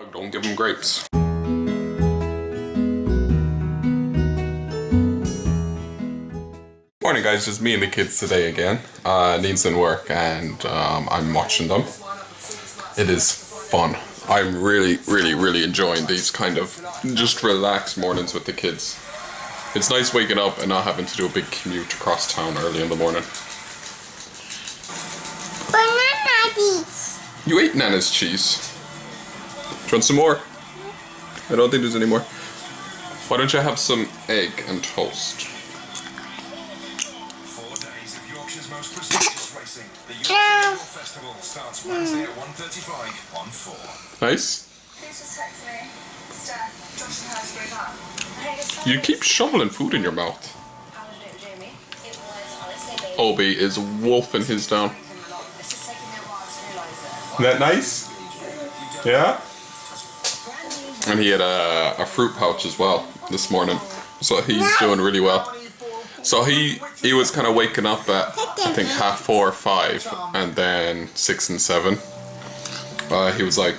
dog, don't give him grapes. Morning guys, just me and the kids today again. Neen's in work and I'm watching them. It is fun. I'm really enjoying these kind of just relaxed mornings with the kids. It's nice waking up and not having to do a big commute across town early in the morning. Banana cheese. You ate Nana's cheese. Do you want some more? I don't think there's any more. Why don't you have some egg and toast? 4 days of Yorkshire's most prestigious racing. The Yorkshire Festival starts Wednesday at 1:35 on 4. Nice. You keep shoveling food in your mouth. Obi is wolfing his down. Isn't that nice? Yeah? And he had a fruit pouch as well this morning. So he's doing really well. So he was kind of waking up at, I think, 4:30 or 5, and then 6 and 7. He was like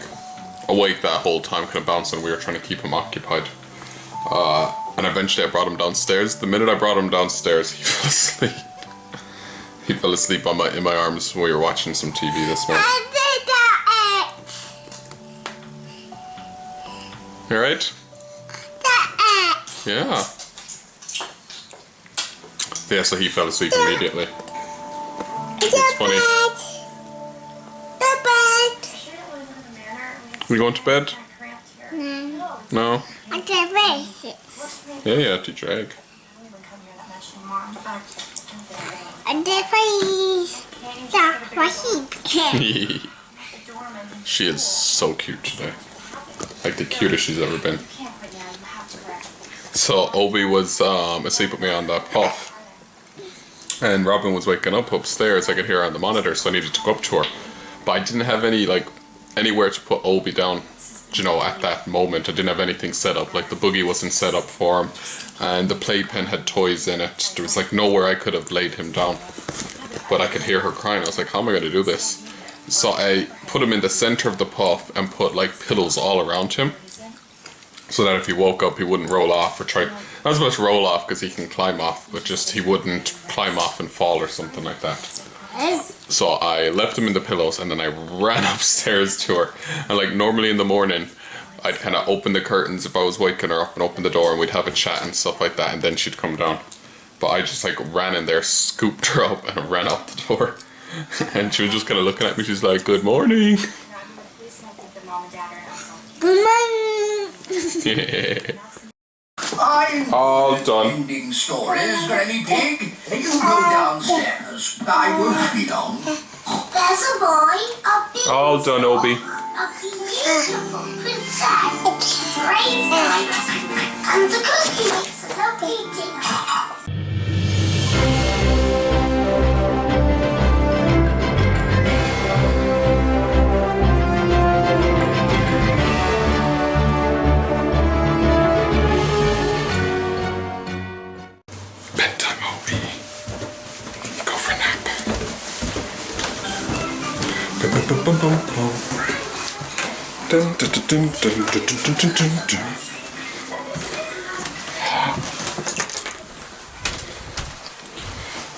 awake that whole time, kind of bouncing. We were trying to keep him occupied. And eventually I brought him downstairs. The minute I brought him downstairs, he fell asleep. He fell asleep in my arms when we were watching some TV this morning. You alright? Yeah. Yeah, so he fell asleep immediately. It's funny. We going to bed? No. Yeah, teach your egg. She is so cute today. Like the cutest she's ever been. So Obi was asleep with me on the puff, and Robin was waking up upstairs. I could hear her on the monitor, so I needed to go up to her. But I didn't have anywhere to put Obi down. You know, at that moment I didn't have anything set up. Like the boogie wasn't set up for him, and the playpen had toys in it. There was like nowhere I could have laid him down. But I could hear her crying. I was like, how am I going to do this? So I put him in the center of the puff and put like pillows all around him, so that if he woke up he wouldn't roll off or try, not as much roll off because he can climb off, but just he wouldn't climb off and fall or something like that. So I left him in the pillows and then I ran upstairs to her, and like normally in the morning I'd kind of open the curtains if I was waking her up and open the door and we'd have a chat and stuff like that, and then she'd come down. But I just like ran in there, scooped her up and ran out the door. And she was just kind of looking at me. She's like, good morning. Good morning. Yeah. I'm All done. ending stories, Granny Pig. You go downstairs. I won't be long. There's a boy, a big All done, Obi. a beautiful princess. Great night. And the cookie makes a lovely dinner. Bedtime, Obi. Go for a nap. Dun, dun, dun, dun, dun, dun, dun, dun, dun, dun.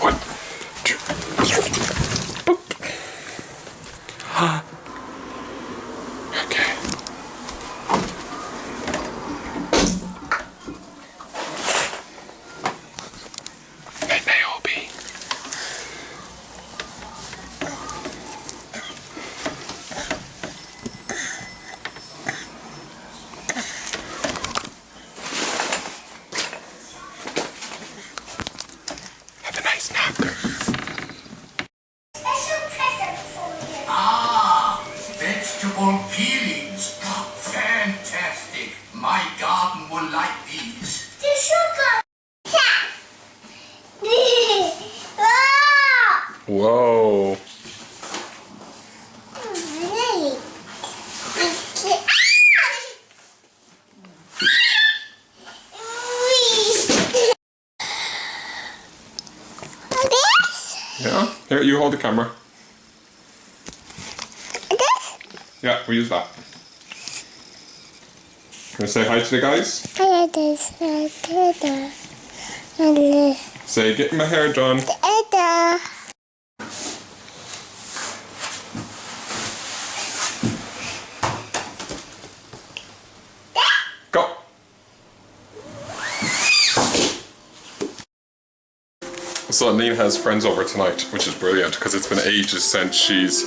One, two, boop. Okay. Night night, Obi. Have a nice nap. Special present for you. Ah, vegetable peelings. Fantastic. My garden will like these. The sugar. Wow. Whoa. Yeah. Here, you hold the camera. This? Yeah, we use that. Can I say hi to the guys? Say, getting my hair done. Go. So Neen has friends over tonight, which is brilliant because it's been ages since she's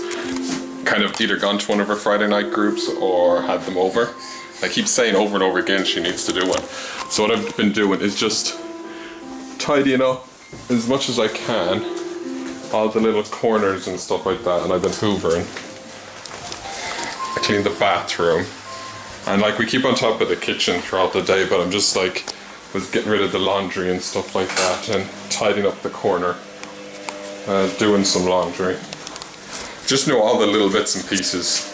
kind of either gone to one of her Friday night groups or had them over. I keep saying over and over again she needs to do one. So what I've been doing is just tidying up as much as I can all the little corners and stuff like that, and I've been hoovering. I cleaned the bathroom, and like we keep on top of the kitchen throughout the day, but I'm just like was getting rid of the laundry and stuff like that and tidying up the corner, doing some laundry. Just know all the little bits and pieces.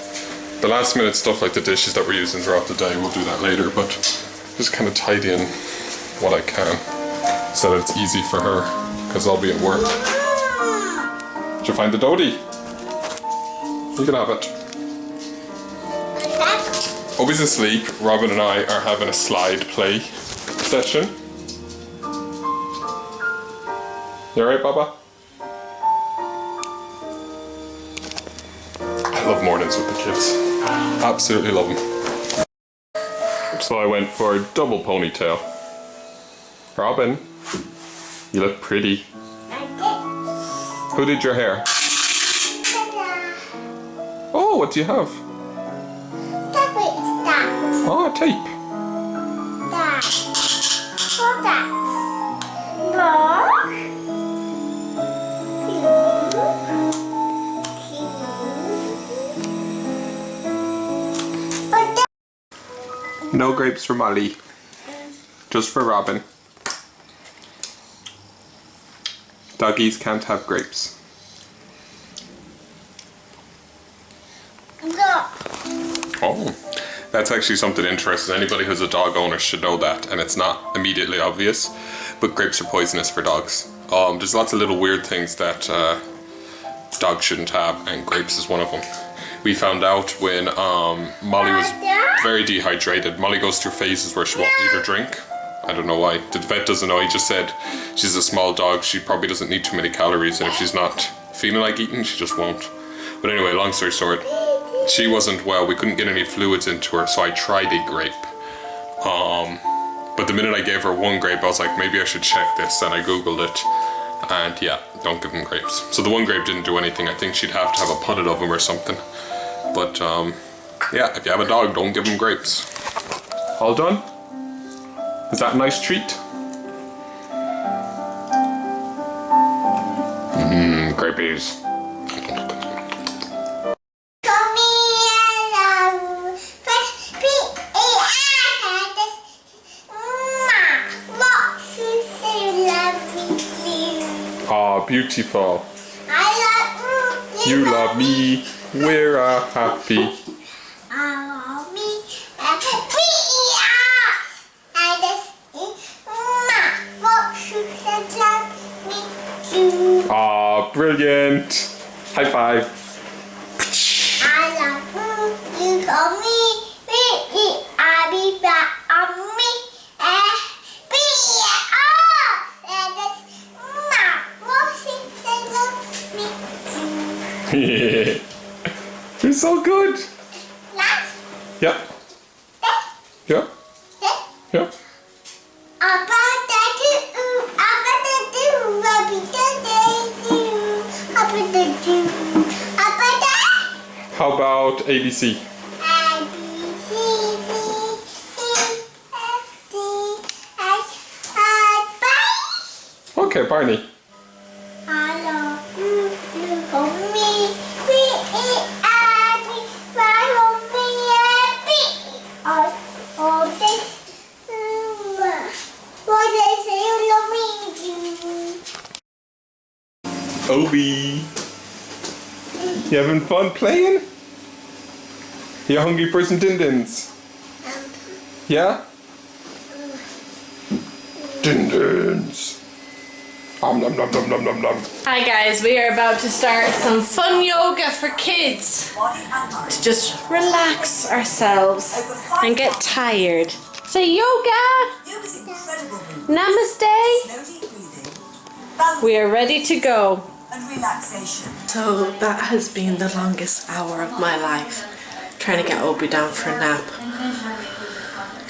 The last minute stuff like the dishes that we're using throughout the day, we'll do that later, but just kind of tidying what I can so that it's easy for her, because I'll be at work. Did you find the Dodie? You can have it. Obi's asleep. Robin and I are having a slide play session. You alright, Baba? I love mornings with the kids. Absolutely love them. So I went for a double ponytail. Robin, you look pretty. Who did your hair? Oh, what do you have? Oh, tape. No grapes for Molly. Just for Robin. Doggies can't have grapes. Oh, that's actually something interesting. Anybody who's a dog owner should know that, and it's not immediately obvious, but grapes are poisonous for dogs. There's lots of little weird things that dogs shouldn't have, and grapes is one of them. We found out when Molly was very dehydrated. Molly goes through phases where she won't eat or drink. I don't know why. The vet doesn't know. He just said she's a small dog. She probably doesn't need too many calories, and if she's not feeling like eating, she just won't. But anyway, long story short, she wasn't well. We couldn't get any fluids into her, so I tried a grape. But the minute I gave her one grape, I was like, maybe I should check this, and I googled it. And yeah, don't give them grapes. So the one grape didn't do anything. I think she'd have to have a potted of them or something. But yeah, if you have a dog, don't give them grapes. All done? Is that a nice treat? Mmm, grapies. Ah, beautiful. You love me. We're happy. Ah, brilliant. High five. You call me. I'll be back on me. You're so good. Yep. Yep. Yep. How about ABC? Okay, Barney. Obi, you having fun playing? You hungry for some din-dins? Yeah? Din-dins. Nom, nom, nom, nom, nom, nom, nom. Hi guys, we are about to start some fun yoga for kids to just relax ourselves and get tired. Say yoga! Namaste! We are ready to go. So that has been the longest hour of my life, trying to get Obi down for a nap.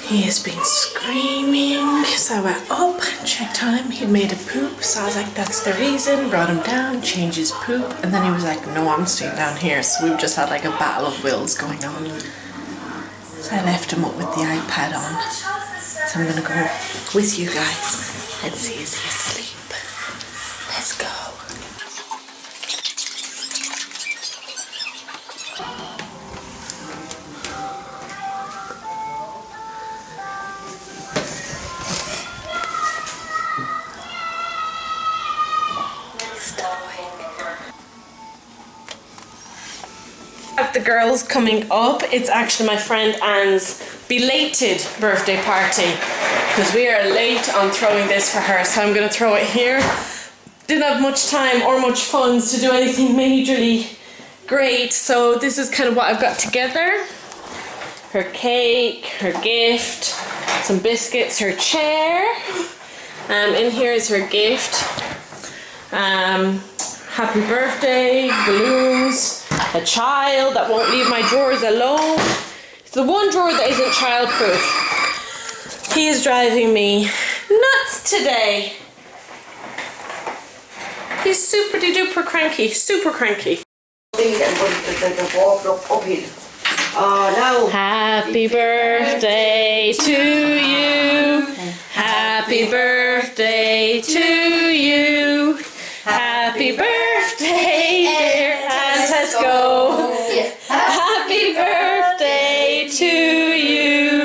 He has been screaming, so I went up and checked on him. He'd made a poop, so I was like, that's the reason. Brought him down, changed his poop, and then he was like, no, I'm staying down here. So we've just had like a battle of wills going on. So I left him up with the iPad on. So I'm gonna go with you guys and see is he asleep. Let's go. Have the girls coming up. It's actually my friend Anne's belated birthday party because we are late on throwing this for her, so I'm going to throw it here. Didn't have much time or much funds to do anything majorly great, so this is kind of what I've got together. Her cake, her gift, some biscuits, her chair. In here is her gift. Happy birthday, balloons, a child that won't leave my drawers alone. It's the one drawer that isn't childproof. He is driving me nuts today. He's super duper cranky, super cranky. Happy birthday to you. Happy birthday to you. Happy birthday, dear Francesco. Happy birthday to you.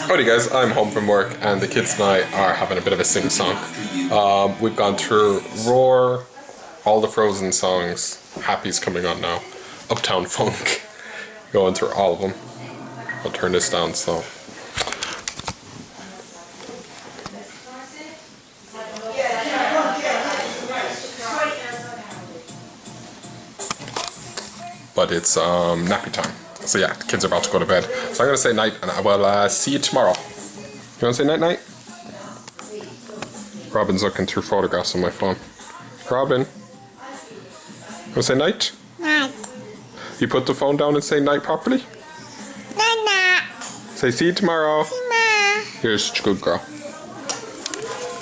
Alrighty guys, I'm home from work and the kids and I are having a bit of a sing-song. We've gone through Roar, all the Frozen songs, Happy's coming on now, Uptown Funk, going through all of them. I'll turn this down so. But it's nappy time. So yeah, the kids are about to go to bed. So I'm going to say night and I will see you tomorrow. You want to say night night? Robin's looking through photographs on my phone. Robin, you want to say night? Night. You put the phone down and say night properly? Night night. Say see you tomorrow. Ma. You're such a good girl.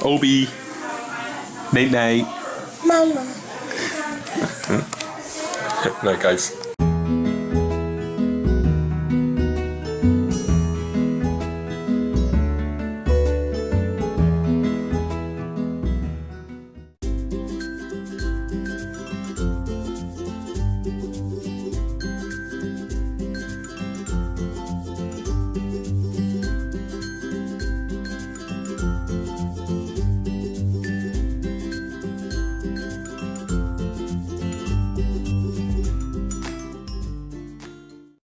Obi. Night night. Mama. Night guys.